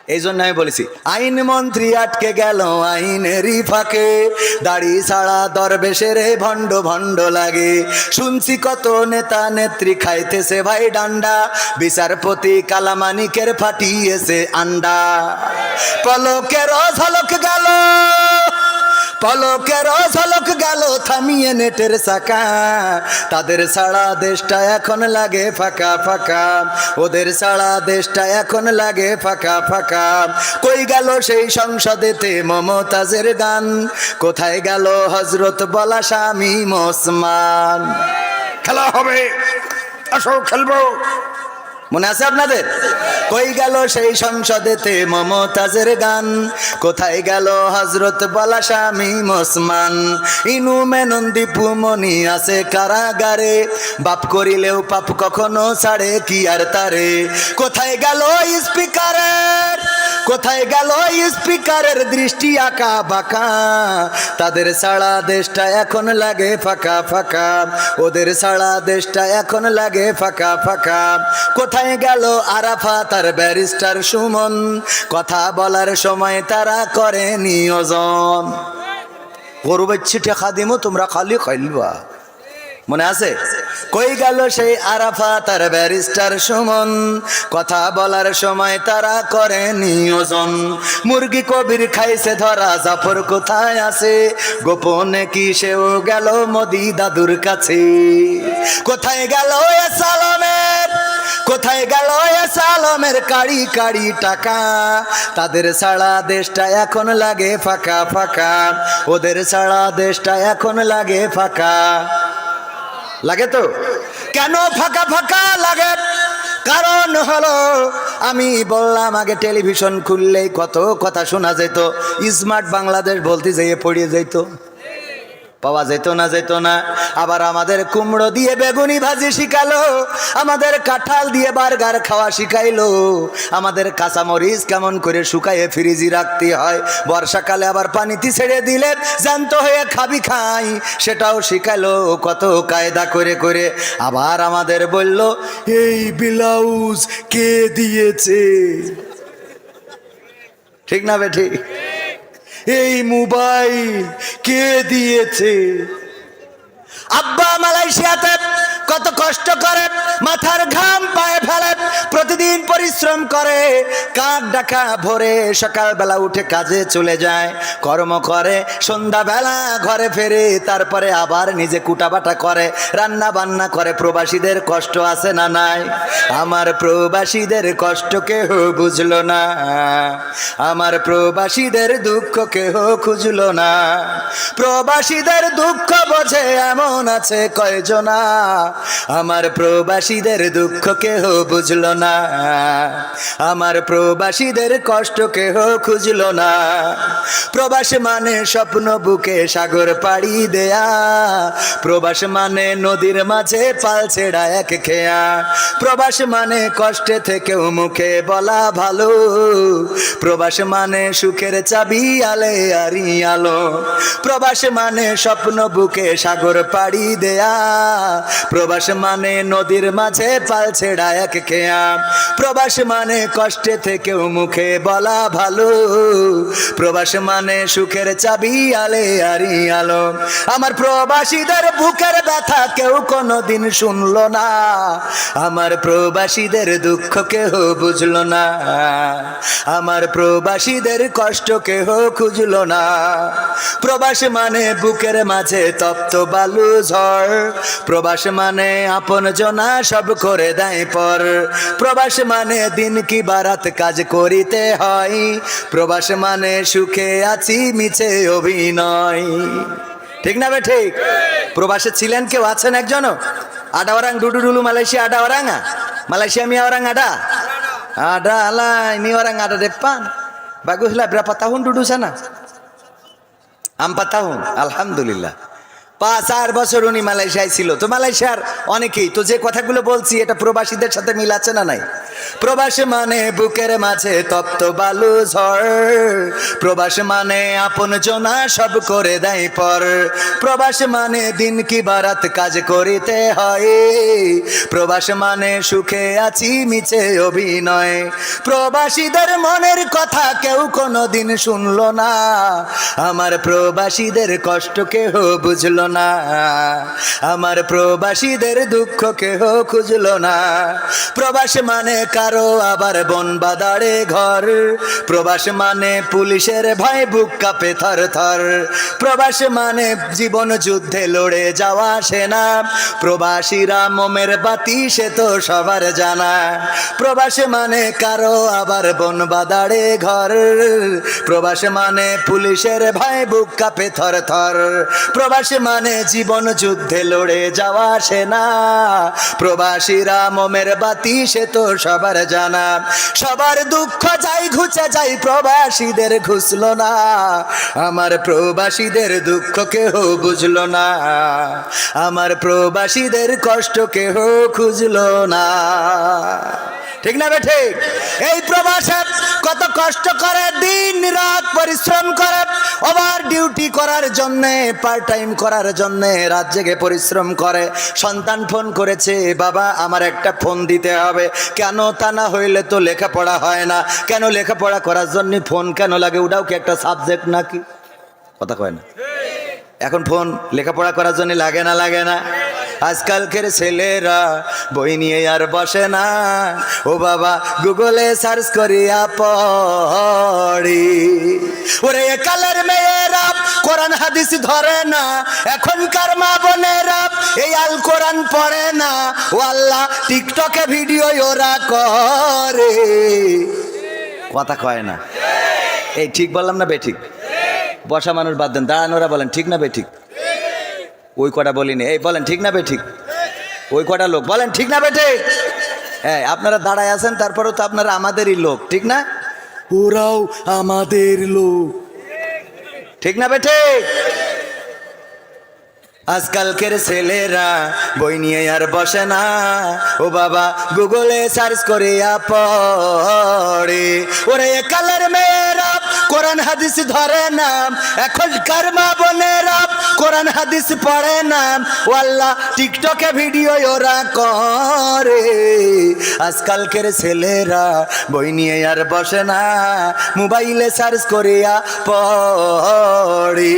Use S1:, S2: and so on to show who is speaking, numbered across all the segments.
S1: এই জন্য আমি বলেছি আইন মন্ত্রী আটকে গেল আইনেরই ফাঁকে, দাড়ি ছাড়া দরবেশের ভণ্ড ভণ্ড লাগে। শুনছি কত নেতা নেত্রী খাইতেছে ভাই ডান্ডা, বিচারপতি কালামানিকের ফাটিয়েছে আন্ডা। পলকের ঝলক গেল, পলকের ঝলক গেল থামিয়ে নেটের চাকা, তাদের ছাড়া দেশটা এখন লাগে ফাঁকা ফাঁকা, ওদের ছাড়া দেশটা এখন লাগে ফাঁকা ফাঁকা। কই গেল সেই সংসদেতে মমতাজের গান, কোথায় গেল হজরত বলা শামীম ওসমান? খেলা হবে, আসো খেলবো, মনে আছে আপনাদের? কই গেল সেই সংসদেতে মমতাজের গান, কোথায় গেল হজরত বলা শামীম ওসমান? ইনু মেনন দীপু মনি আছে কারাগারে, বাপ করিলেও পাপ কখনো ছাড়ে কি আর তারে। কোথায় গেল স্পিকারের, কোথায় গেল স্পিকারের দৃষ্টি আঁকা বাঁকা, তাদের ছাড়া দেশটা এখন লাগে ফাঁকা ফাঁকা, ওদের ছাড়া দেশটা এখন লাগে ফাঁকা ফাঁকা। কোথায় গেল আরাফাত আর ব্যারিস্টার সুমন, কথা বলার সময় তারা করে নিয়োজন। গরু বাচ্চি টেকা দিমো তোমরা খালি খাইলবা, মনে আছে? কই গেল সেই আরাফাত আর ব্যারিস্টার সুমন, কথা বলার সময় তারা করে নিয়োজন। মুরগি কবির খাইছে ধরা, জাফর কোথায় আছে? গোপনে কি সেও গেল মোদি দাদুর কাছে? কোথায় গেল এ সালামের, কোথায় গেল এ সালামের কাড়ি কাড়ি টাকা, তাদের ছাড়া দেশটা এখন লাগে ফাঁকা ফাঁকা, ওদের ছাড়া দেশটা এখন লাগে ফাঁকা। লাগে তো? কেন ফাঁকা ফাঁকা লাগে? কারণ হলো আমি বললাম আগে টেলিভিশন খুললেই কত কথা শোনা যেত, স্মার্ট বাংলাদেশ বলতে যেয়ে পড়িয়ে যেত, পাওয়া যেত না যেত না। আবার আমাদের কুমড়ো দিয়ে বেগুনি ভাজি শিখালো, আমাদের কাঁঠাল দিয়ে বার্গার খাওয়া শিখাইলো, আমাদের কাঁচামরিচ কেমন করে শুকাইয়ে ফ্রিজে রাখতে হয়, বর্ষাকালে আবার পানিতে ছেড়ে দিলে জ্যান্ত হয়ে খাবি খাই, সেটাও শিখাইলো কত কায়দা করে করে। আবার আমাদের বলল এই ব্লাউজ কে দিয়েছে, ঠিক না বেঠি? এই মোবাইল কে দিয়েছে? আব্বা মালয়েশিয়াতে কত কষ্ট করে, মাথার ঘাম পায়ে ফেলে, প্রতিদিন পরিশ্রম করে, কাক ডাকা ভোরে সকালবেলা উঠে কাজে চলে যায়, কর্ম করে, সন্ধ্যাবেলা ঘরে ফেরে, তারপরে আবার নিজে কুটাবাটা করে, রান্না বান্না করে। প্রবাসীদের কষ্ট আছে না নাই? আমার প্রবাসীদের কষ্ট কেহ বুঝলো না, আমার প্রবাসীদের দুঃখ কেহ খুঁজলো না। প্রবাসীদের দুঃখ বোঝে এমন আছে কয়জনা, আমার প্রবাসীদের দুঃখ কেহ বুঝলো না, আমার প্রবাসীদের কষ্ট কেহ খুঁজলো না। প্রবাস মানে স্বপ্ন বুকে সাগর পাড়ি দেয়া, প্রবাস মানে নদীর মাঝে পাল ছেড়া এক খেয়া, প্রবাস মানে কষ্টে থেকেও মুখে বলা ভালো, প্রবাস মানে সুখের চাবি আলে আরি আলো, প্রবাস মানে স্বপ্ন বুকে সাগর পাড়ি দেয়া, প্রবাস মানে নদীর মাঝে পাল ছেড়া এক খেয়া, প্রবাস মানে কষ্টে থেকেও মুখে বলা ভালো, প্রবাস মানে সুখের চাবি আলে আরি আলো। আমার প্রবাসীদের বুকের ব্যথা কেউ কোনোদিন শুনলো না, আমার প্রবাসীদের দুঃখ কেহ বুঝলো না, আমার প্রবাসীদের কষ্ট কেহ খুঁজলো না। প্রবাস মানে বুকের মাঝে তপ্ত বালু ঝড়, প্রবাস মানে আপন জনা সব করে দেয় পর, প্রবাস মানে দিন কি বারাত কাজ করিতে হয়, প্রবাস মানে সুখে আছি মিছে অভিনয়, ঠিক না বে ঠিক? প্রবাসে ছিলেন কেউ আছেন একজনও? আডা orang dudu dulu Malaysia ada orang nggak? Malaysia mi orang ada? Ada lah, ini orang ada depan. Baguslah, berapa tahun duduk sana? 4 tahun, alhamdulillah। 5-4 বছর উনি মালয়েশিয়ায় ছিল। তো মালয়েশিয়ার অনেকেই তো যে কথাগুলো বলছি এটা প্রবাসীদের সাথে মিল আছে না নাই? প্রবাস মানে বুকের মাঝে তপ্ত বালু ঝড়, প্রবাস মানে আপন জনা সব করে দেয় পর, প্রবাস মানে দিন কি বারাত কাজ করিতে হয়, প্রবাস মানে সুখে আছি মিছে অভিনয়। প্রবাসীদের মনের কথা কেউ কোনোদিন শুনলো না, আমার প্রবাসীদের কষ্ট কেহ বুঝলো না, আমার প্রবাসীদের দুঃখ কেহ খুঁজলো না। প্রবাস মানে কারো আবার বন বাদারে ঘর, প্রবাস মানে পুলিশের ভয় বুক কাঁপে থর থর, প্রবাস মানে জীবন যুদ্ধে লড়ে যাওয়া সেনা, প্রবাসীরা মোমের বাতি সে তো সবার জানা। প্রবাস মানে কারো আবার বন বাদারে ঘর, প্রবাস মানে পুলিশের ভয় বুক কাঁপে থর থর, প্রবাস মানে জীবন যুদ্ধে লড়ে যাওয়া সেনা, প্রবাসীরা মোমের বাতি সে তো সবার জানা। সবার দুঃখ যাই ঘুচে যাই প্রবাসীদের ঘুষলো না, আমার প্রবাসীদের দুঃখ কেহ বুঝলো না, আমার প্রবাসীদের কষ্ট কেহ খুঁজলো না। ঠিক না বেঠে? এই প্রবাসে কত কষ্ট করে, দিন রাত পরিশ্রম করে, ওভার ডিউটি করার জন্যে, পার্ট টাইম করার জন্যে রাত জেগে পরিশ্রম করে। সন্তান ফোন করেছে, বাবা আমার একটা ফোন দিতে হবে। কেন? তা না হইলে তো লেখাপড়া হয় না। কেন? লেখাপড়া করার জন্য ফোন কেন লাগে? ওটাও কি একটা সাবজেক্ট নাকি? কথা কয় না। এখন ফোন লেখাপড়া করার জন্য লাগে না? লাগে না? আজকালকের ছেলেরা বই নিয়ে আর বসে না, ও বাবা গুগলে সার্চ করিয়া পড়ি। ওরে কালের মেয়েরা কোরআন হাদিস ধরে না, এখনকার মা বোনেরা এই আল কোরআন পড়ে না, ও আল্লাহ টিকটকে ভিডিও ওরা করে। কথা কয় না। এই ঠিক বললাম না বেঠিক? বসা মানুষ বাদ দেন, দাঁড়ানোরা বলেন ঠিক না বেঠিক? ওই কটা বলিনি, এই বলেন ঠিক না বেঠিক? ওই কটা লোক বলেন ঠিক না বেঠিক? হ্যাঁ, আপনারা দাঁড়ায় আছেন, তারপরেও তো আপনারা আমাদেরই লোক, ঠিক না? ওরাও আমাদের লোক, ঠিক না বেঠিক? আজকালকের ছেলেরা বই নিয়ে আর বসে না, ও বাবা গুগলে সার্চ করিয়া পড়ে। ওরে কালের মেয়েরা কোরআন হাদিস ধরে না, এখনকার মা বোনেরা কোরআন হাদিস পড়ে না, ও আল্লাহ টিকটকে ভিডিও ওরা করে। আজকালকের ছেলেরা বই নিয়ে আর বসে না, মোবাইলে সার্চ করিয়া পড়ে।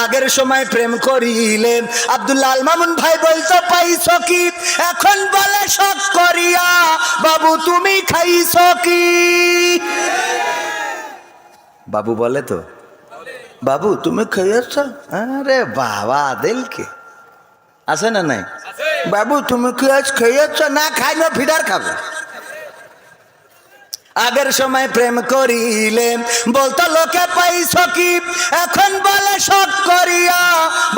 S1: আগের সময় প্রেম করিলে আব্দুল আল মামুন ভাই বলতো পাইছো কি, এখন বলে শখ করিয়া বাবু তুমি খাইছো কি। বাবু বলে তো, বাবু তুমি খাইয়াছ? আরে বাবা দিলকে আছে না নাই? বাবু তুমি কি আজ খাইয়াছ? না খাই না, ফিডার খাবো। আগের সময় প্রেম করিলে বলতো লোকে পাইছো কি, এখন বলে শখ করিয়া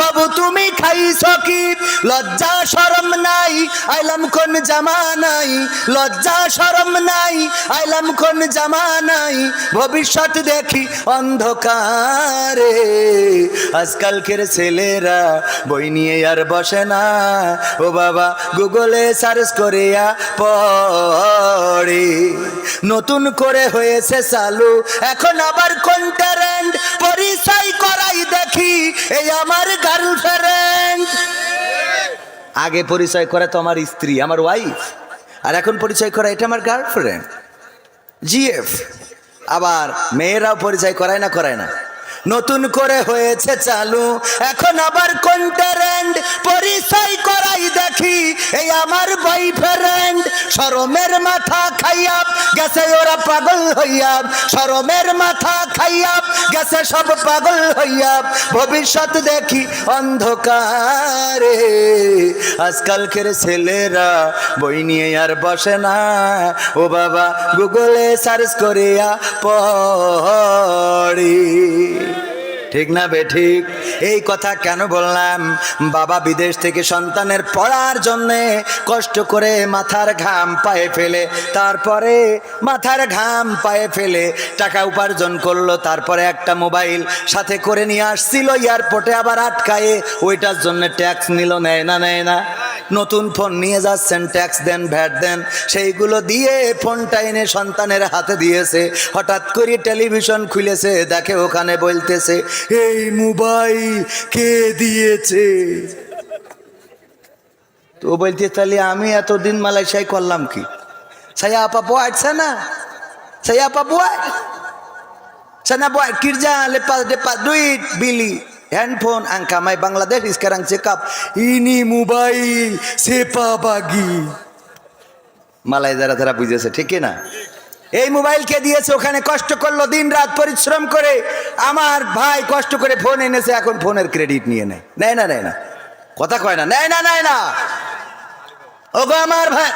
S1: বাবু তুমি খাইছো কি। লজ্জা শরম নাই, আইলাম কোন জামানাই, লজ্জা শরম নাই, আইলাম কোন জামানাই, ভবিষ্যৎ দেখি অন্ধকারে। আজকালকের ছেলেরা বই নিয়ে আর বসে না, ও বাবা গুগলে সার্চ করিয়া পড়ে। নতুন করে হয়েছে চালু এখন আবার কোন ট্রেন্ড, পরিচয় করাই দেখি এই আমার গার্লফ্রেন্ড। আগে পরিচয় করে তো আমার স্ত্রী, আমার ওয়াইফ, আর এখন পরিচয় করা এটা আমার গার্লফ্রেন্ড, জিএফ। আবার মেয়েরাও পরিচয় করায় না? করায় না? নতুন করে হয়েছে চালু এখন আবার কোন ট্রেন্ড, পরিচয় করাই দেখি এই আমার বয়ফ্রেন্ড। শরমের মাথা খাইয়া গেছে ওরা পাগল হইয়া, শরমের মাথা খাইয়া গেছে সব পাগল হইয়া, ভবিষ্যৎ দেখি অন্ধকারে। আজকালকের ছেলেরা বই নিয়ে আর বসে না, ও বাবা গুগলে সার্চ করিয়া পড়ি। ঠিক না বেঠিক? এই কথা কেন বললাম? বাবা বিদেশ থেকে সন্তানের পড়ার জন্যে কষ্ট করে মাথার ঘাম পায়ে ফেলে, তারপরে মাথার ঘাম পায়ে ফেলে টাকা উপার্জন করলো, তারপরে একটা মোবাইল সাথে করে নিয়ে আসছিল এয়ারপোর্টে, আবার আটকায়ে ওইটার জন্য ট্যাক্স নিল। নেয় না? নেয় না? নতুন ফোন নিয়ে যাচ্ছেন, ট্যাক্স দেন, ভ্যাট দেন, সেইগুলো দিয়ে ফোনটা এনে সন্তানের হাতে দিয়েছে। হঠাৎ করে টেলিভিশন খুলেছে, দেখে ওখানে বলতেছে এই মোবাইল কে দিয়েছে। তো ও বলতে তাহলে আমি এতদিন মালয়েশিয়ায় করলাম কি? saya apa buat sana? Saya apa buat? Sana buat kerja, lepas dapat duit beli handphone. Angka mai Bangladesh sekarang cakap ini mobile siapa bagi? মালাই যারা তারা বুঝেছে, ঠিক না? এই মোবাইল কে দিয়েছে? ওখানে কষ্ট করলো, দিন রাত পরিশ্রম করে আমার ভাই কষ্ট করে ফোন এনেছে, এখন ফোনের ক্রেডিট নিয়ে নেয়। নেয় না, নেয় না, কথা কয় না, নেয় না, নেয় না। ওগো আমার ভাই,